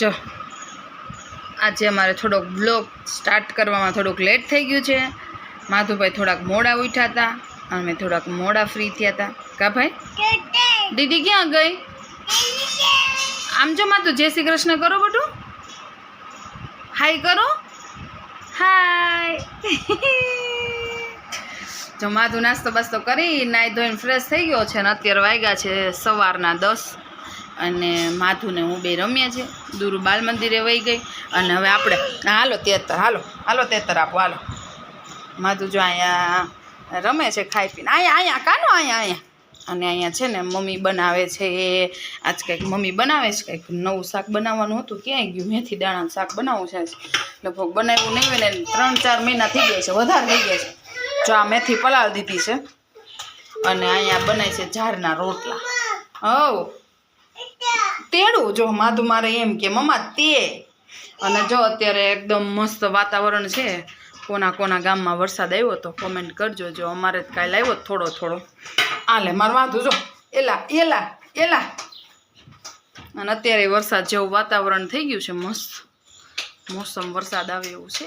જો આજે અમારે થોડોક બ્લોગ સ્ટાર્ટ કરવામાં થોડુંક લેટ થઈ ગયું છે. માધુભાઈ થોડાક મોડા ઉઠ્યા હતા, અમે થોડાક મોડા ફ્રી થયા હતા. કા ભાઈ? દીદી ક્યાં ગઈ? આમ જો માધુ, જય શ્રી કૃષ્ણ કરો બટું, હાય કરો, હાય. જો માધુ નાસ્તો બાસ્તો કરી નાઈ ધોઈને ફ્રેશ થઈ ગયો છે ને અત્યારે વાગ્યા છે સવારના 10 અને માધુને હું બે રમ્યા છે. દૂર બાલ મંદિરે વહી ગઈ અને હવે આપણે હાલો 73 હાલો 73 આપો હાલો. માધુ જો અહીંયા રમે છે ખાઈ પીને. અહીંયા કાનો અહીંયા અને અહીંયા છે ને મમ્મી બનાવે છે. આજ કંઈક મમ્મી બનાવે છે, કંઈક નવું શાક બનાવવાનું હતું. ક્યાંય ગયું? મેથી દાણાનું શાક બનાવવું છે. લગભગ બનાવ્યું નહીં હોય ને 3-4 મહિના થઈ ગયા છે, વધારે થઈ ગયા છે. જો આ મેથી પલાળ દીધી છે અને અહીંયા બનાય છે ઝાડના રોટલા. હવ તેડું જો માધુ મારે એમ કે મમ્મા તે. અને જો અત્યારે એકદમ મસ્ત વાતાવરણ છે. કોના ગામમાં વરસાદ આવ્યો તો કોમેન્ટ કરજો. જો અમારે કાલે આવ્યો થોડો આલે માર માધુ જો એલા અને અત્યારે વરસાદ જેવું વાતાવરણ થઈ ગયું છે. મસ્ત મોસમ વરસાદ આવે એવું છે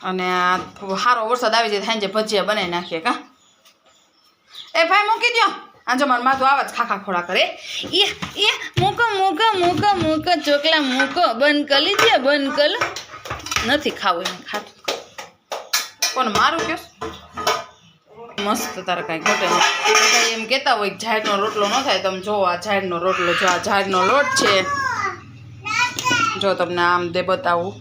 અને આ સારો વરસાદ આવી જાય સાંજે ભજીયા બનાવી નાખીએ. કા એ ભાઈ મૂકી દો. આ જો મારું માથું આવા જ ખાખા ખોડા કરે. એ મૂકો ચોકલા મૂકો, બંધ કરી લીધે, બંધ કર. નથી ખાવું એમ ખાતું પણ મારું કે મસ્ત તારે કાંઈ ઘટે નહીં. એમ કહેતા હોય ઝાડનો રોટલો ન થાય. તમે જો આ ઝાડનો રોટલો, જો આ ઝાડનો લોટ છે. જો તમને આમ દે બતાવું,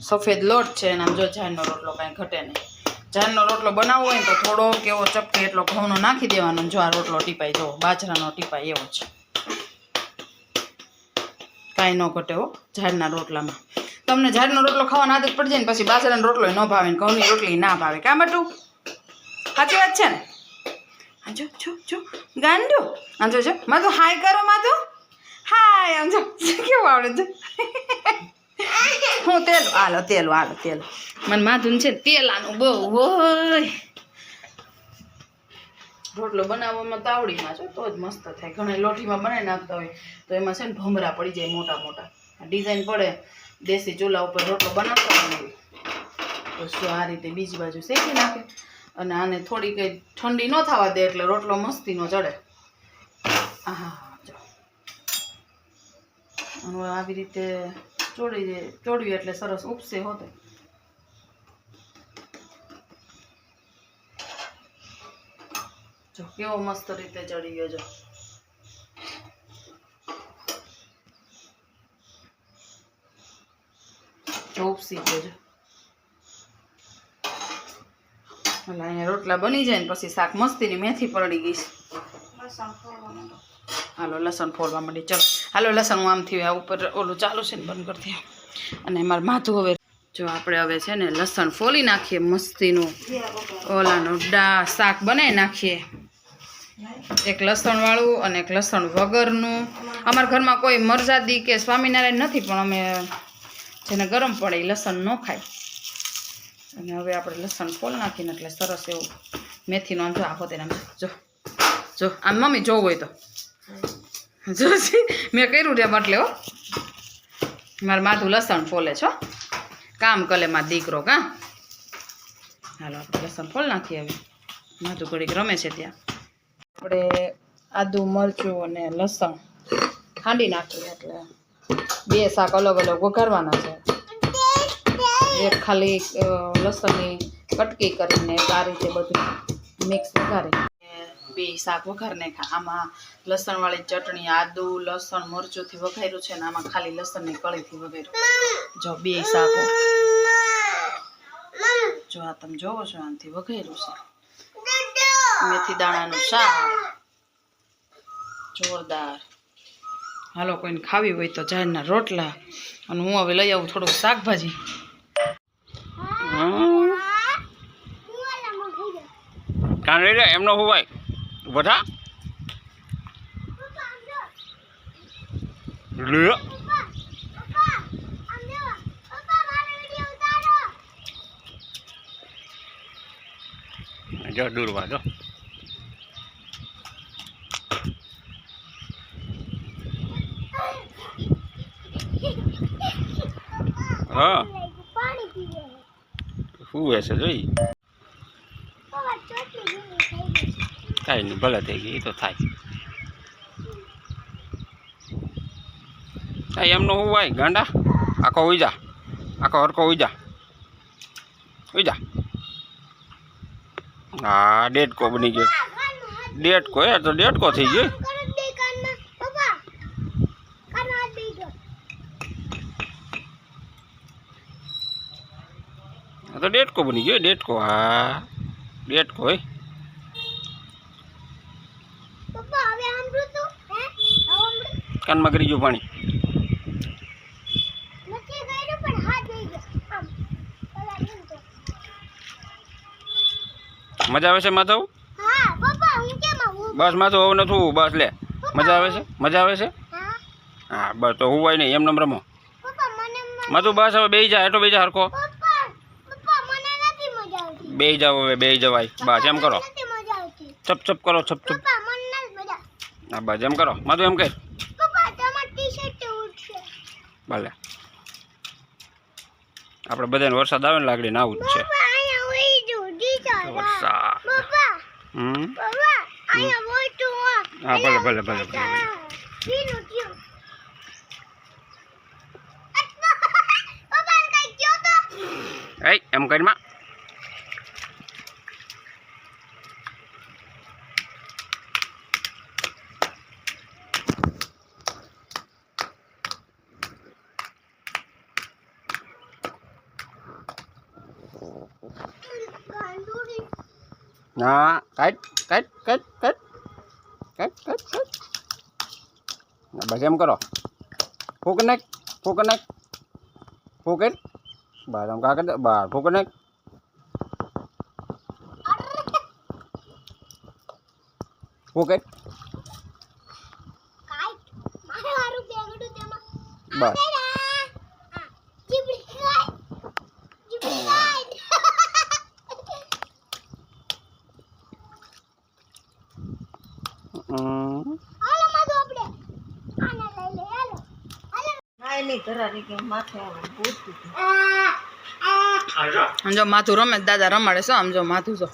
સફેદ લોટ છે અને આમ જો ઝાડનો રોટલો કાંઈ ઘટે નહીં. ઝાડનો રોટલો બનાવવો હોય ને તો થોડો કેવો ચપટી એટલો ઘઉંનો નાખી દેવાનો. જો આ રોટલો ટીપાય, જો બાજરાનો ટીપાય એવો છે. કાંઈ ન ઘટે હો ઝાડના રોટલામાં. તમને ઝાડનો રોટલો ખાવાની આદત પડી જાય ને પછી બાજરાનો રોટલો ન ભાવે ને ઘઉંની રોટલી ના ભાવે. કાં બટું? સાચી વાત છે ને? હા જો ગાંડો. હા જો માધુ હાય કરો. માધુ હાય. આમ જો કેવું આવડે છે. હું તેલ મને માધુન છે તેલ આનું બહુ હોય. રોટલો બનાવવામાં તાવડીમાં છો તો જ મસ્ત થાય. ઘણા લોટીમાં બનાવી નાખતા હોય તો એમાં છે ને ભમરા પડી જાય મોટા. ડિઝાઇન પડે દેશી ચૂલા ઉપર રોટલો બનાવતા હોય તો શું આ રીતે બીજી બાજુ શેકી નાખે અને આને થોડી કંઈ ઠંડી ન થવા દે એટલે રોટલો મસ્તીનો ચડે. હા જો આવી રીતે ચોડવી એટલે સરસ ઉપસે હોતે. જો કેવો મસ્ત રીતે ચડી ગયો. જો ઉપસી ગયો. એટલે અહીંયા રોટલા બની જાય ને પછી શાક મસ્તીની મેથી પડી ગઈ છે. હાલો લસણ ફોડવા માંડી. ચલો હાલો લસણ હું આમથી આ ઉપર ઓલું ચાલુ છે ને બંધ કરતી. અને મારે માથું હવે જો આપણે હવે છે ને લસણ ફોલી નાખીએ મસ્તીનું. ઓલાનું શાક બનાવી નાખીએ, એક લસણવાળું અને એક લસણ વગરનું. અમારા ઘરમાં કોઈ મરજાદી કે સ્વામિનારાયણ નથી પણ અમે જેને ગરમ પડે એ લસણ ન ખાય. અને હવે આપણે લસણ ફોલ નાખીને એટલે સરસ એવું મેથીનો આમ જો આખો તેને જો આમ મમ્મી જોવું હોય તો જો મેં કર્યું રે એટલે હો મારે માથું લસણ ફોલે છો કામ કરે મારો દીકરો. કાં હાલો આપણે લસણ ફોલ નાખીએ. હવે માથું ઘડીક રમે છે ત્યાં આપણે આદું મરચું અને લસણ ખાંડી નાખીએ. એટલે બે શાક અલગ વઘારવાના છે. એક ખાલી લસણની કટકી કરીને આ રીતે બધું મિક્સ વઘારી બે શાક વઘાર નાખ્યા. આમાં લસણવાળી ચટણી, આદુ લસણ મરચુંથી વઘાર્યું છે ને આમાં ખાલી લસણની કળીથી વઘાર્યું. જો બે શાકો જો આ તમે જોવો છો આનાથી વઘાર્યું છે. મેથી દાણાનું શાક જોરદાર. હાલો કોઈને ખાવી હોય તો ઝાડના રોટલા. અને હું હવે લઈ આવું થોડુંક શાકભાજી. કાન લઈ લે એમનો હોવાય બધા લે જો દૂરવા જો હા પાણી પીવે શું હશે જોઈ પપ્પા ચોટલી ગીલી થઈ ગઈ કાંઈ નહીં ભલે થઈ ગઈ એ તો થાય હા એમનો હું હોય ગાંડા આખો ઉઈ જા આખો હરકો ઉઈ જા હા ડેડકો બની ગયો ડેડકો એ તો ડેડકો થઈ ગયો કરો દે કાનમાં પપ્પા કાનો હાથ દઈ દો આ તો ડેડકો બની ગયો ડેડકો હા ડેડકો હોય પપ્પા હવે આમરું તું હે હવે આમરું કાનમાં કરી ગયું પાણી નથી ગયું પણ હાથ દઈ ગયો આમ ઓલા દે તો મજા આવે છે માધવ હા પપ્પા હું કેમ આવું બસ માધવ હવે નથી બસ લે મજા આવે છે હા હા બસ તો હું હોય નહીં એમને રમો પપ્પા મને માધવ બસ હવે બેહી જા હેઠો બેહી જા હરકો પપ્પા પપ્પા મને નથી મજા આવતી બેહી જાવ હવે બેહી જવાય બસ એમ કરો નથી મજા આવતી ચપ ચપ કરો ચપ ચપ પપ્પા મને નથી મજા હા બસ એમ કરો માધવ એમ કહે પપ્પા તમાર ટી-શર્ટ ઉડશે ભલે આપણે બધાને વરસાદ આવે ને લાગડીને આવું જ છે પપ્પા અહીંયા ઓઈ જો ટી-શર્ટ વરસાદ પપ્પા હમ પપ્પા અહીંયા મોટું હા ભલે ભલે ભલે ભલે પીનું થયું પપ્પા કઈ ગયો તો એ એમ કરી માં કાંદુરી ના કાટ બસ એમ કરો ફૂક નાખ બસ આમ કાકર બસ ફૂક નાખ ફૂક કાઈ મારે વારું બેગડું તેમાં બસ જીબડી કાઈ હાલો માધુ આપણે આને લઈ લે હાલો આમ જો માથું રમે દાદા રમાડે શું આમ જો માથું જો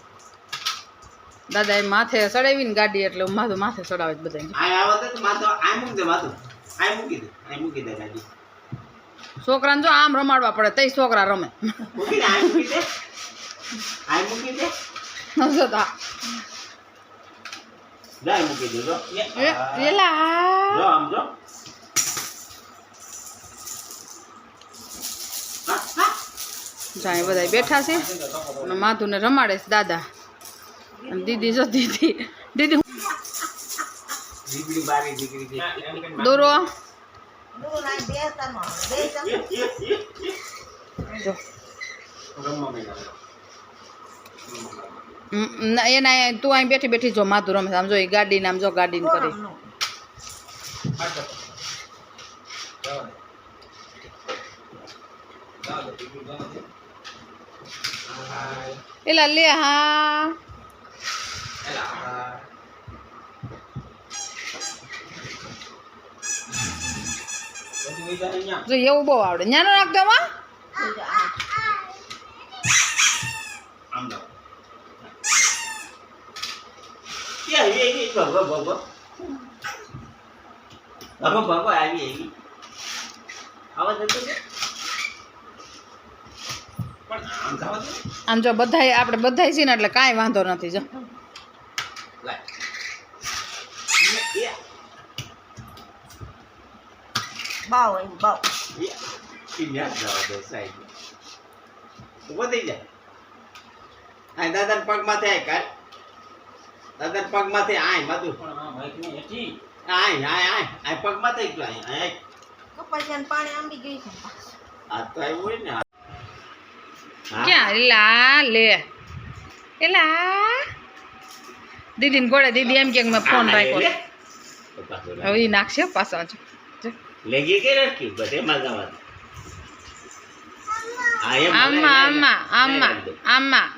દાદા એ માથે ચડાવીને ગાડી એટલે માથું માથે ચડાવે જ બધા છોકરાને જો આમ રમાડવા પડે તઈ છોકરા રમે જો તો એલા જાય બધા બેઠા છે અને માથું ને રમાડે છે દાદા અને દીદી જો દીદી દોરો જો એના તું અહીં બેઠી બેઠી જો માથું રમે આમ જો એ ગાડીને આમ જો ગાડીને કરી એલા લે હા જો એવું બહુ આવડે ન્યાનો નાખતો માં આમ જો બધાય આપણે બધાય છીએ ને એટલે કાંઈ વાંધો નથી જો દાદા પગ માથે દાદા પગ માથે આય માધુ આય પગ માથે પાણી આંબી ગઈ છે આ તો આવ્યું હોય ને ક્યાં એલા લે એલા દીદીને ગોળે દીદી એમ કે મેં ફોન રાખ્યો હવે એ નાખશે પાછા જો લેગી કે રાખી બધે મજામાં આમાં આમાં આમાં આમાં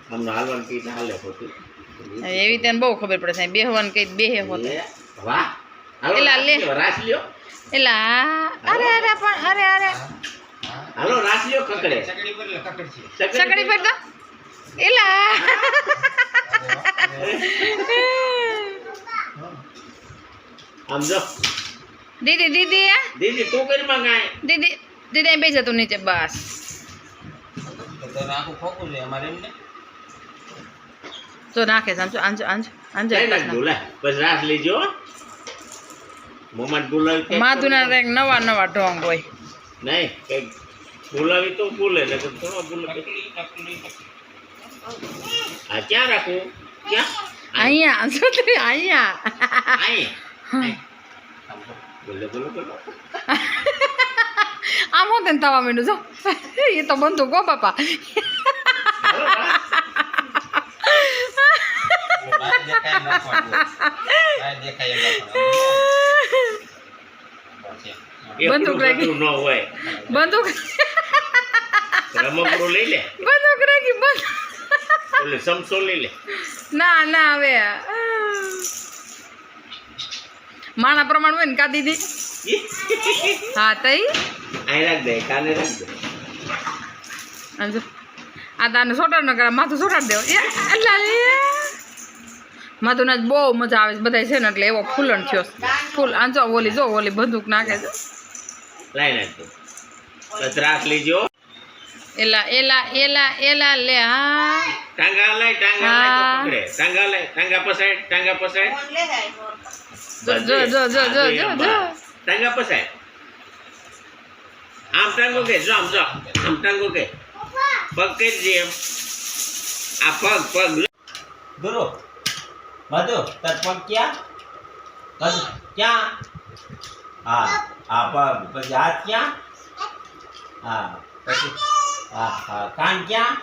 આમનો હાલવાનું કઈ હાલે ખોટું એવી તેને બહુ ખબર પડે સાહેબ બેહવાનું કઈ બેહે હોતે વાહ હાલો એલા, લે. રાસ લ્યો એલા અરે અરે પણ અરે અરે હાલો રાસ લ્યો કકડે સકડી પર તો એલા આમ જો દીદી દીદી હે? દીદી તું કરી માં ગાય દીદી દીદી અહીં બેસી તું નીચે બસ તો નાખે છે આંજો આંજો આંજો આંજો લઈ એટલા નાખ જ દો લે બસ રાસ લેજો મોમાં બોલાવી નાખ. માધુના કંઈક નવા નવા ઢોંગ હોય નહીં કઈક બોલાવી તો બોલે ને થોડો બોલે આ ક્યાં રાખું ક્યાં અહીંયા શું થયું? અહીંયા આય બોલે બોલે બોલે આમ હોતે ને થવા માંડ્યું જો એ તો બંધુ ગો બાપા હાલો, રાસ. બંદૂક એટલું રાખી. બધું ન હોય બંદૂક રમકડું લઈ લે બંદૂક રાખી બંધ એટલે સમસો લઈ લે ના ના હવે માણા પ્રમાણ હોય ને કા દીદી હા તઈ અહીં રાખ દે કાને રાખ દે આજો આ તાને સોટાડ ન કરે માથું સોટાડ દેવો માથું જ બહુ મજા આવે છે બધા છે ને એટલે એવો ફૂલણ થયો છે. ફૂલ આંચો ઓલી જો ઓલી બંદૂક નાખે છે લાઈ નાખજો બસ રાખ લેજો એલા એલા એલા એલા લે હા ટાંગા લાય તો હા. પકડે ટાંગા લાય ટાંગા પસાડ જો જો જો જો જો જો ટાંગા પસાડ આમ ટાંગો કે જો આમ ટાંગો કે પગ કરી એમ આ પગ દોરો માધો તાર પગ ક્યાં હા આ પગ પછી હાથ ક્યાં હા પછી હા કાન ક્યાં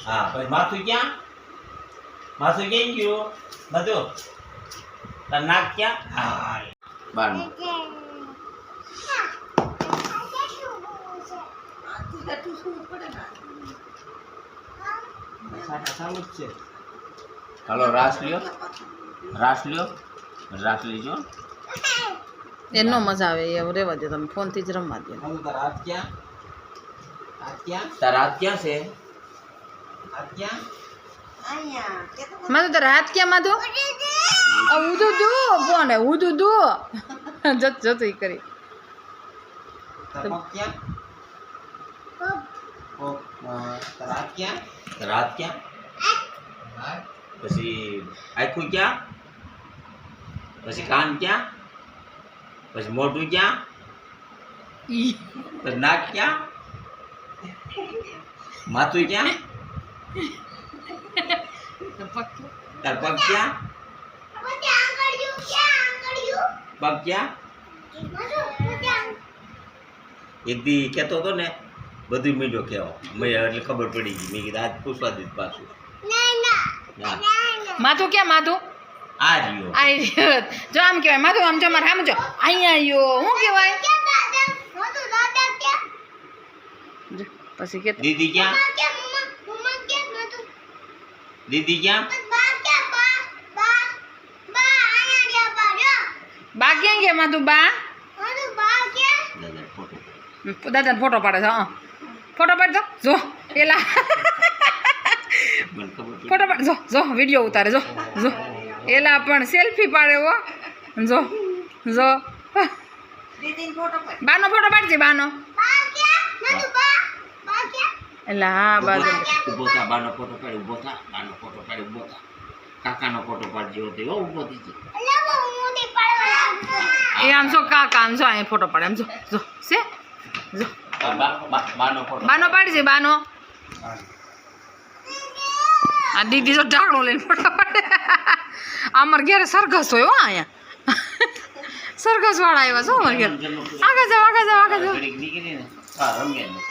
હા પછી માથું ક્યાં ગયું બધું તાર નાક ક્યાં હા બારમું હાલો રાસ લેજો એનો મજા આવે એવું રેવા દે તમે ફોનથી જ રમવા દે તાર હાથ ક્યાં છે માધુ તારા હાથ ક્યાં માધુ ઉધું દુ કોને ઉધું દુ જત જતું ઈ કરી રાત ક્યાં પછી આખું ક્યાં પછી કાન ક્યાં પછી મોઢું ક્યાં ઈ પછી નાક ક્યાં માથું ક્યાં તાર પગ ક્યાં પગ ક્યાં એક દી કહેતો હતો ને બધું મીઠો કહેવા મેં એટલે ખબર પડી ગઈ મેં કીધું આજ પૂછવા દીધું પાછું હા માથું ક્યાં માથું આ રહ્યો આઈ રહ્યો. જો આમ કહેવાય માથું આમ જો મારે આમ જો અહીંયા આવ્યો શું કહેવાય જો, પછી કે દીદી ક્યાં દીદી ક્યાં બા ક્યાં ગયા માથું બા દાદા ફોટો દાદા ફોટો પાડે છે ફોટો પાડ દો જો પેલા મને ખબર પડી ફોટો પાડ જો જો વિડીયો ઉતારે જો જો એલા પણ સેલ્ફી પાડે હો જો જો બાનો ફોટો પાડજે બાનો એલા હા બાજુ ઉભો થા બાનો ફોટો પાડ ઉભો થા બાનો ફોટો પાડ ઉભો થા કાકાનો ફોટો પાડજો તે ઉભો થઈ જાય એ આમ જો કાકા આમ જો અહીં ફોટો પાડે આમ જો જો છે જો બાનો ફોટો બાનો પાડજે બાનો આ દીદી જો ઢાકણું લઈને ફોટો પાડે અમાર ઘેરે સરઘસ હોય હો અહીંયા સરઘસ વાળા આવ્યા છો અમાર ઘેર આગળ જાઓ આગળ જાઓ આગળ જાઓ નીકળીને હા રમ્યા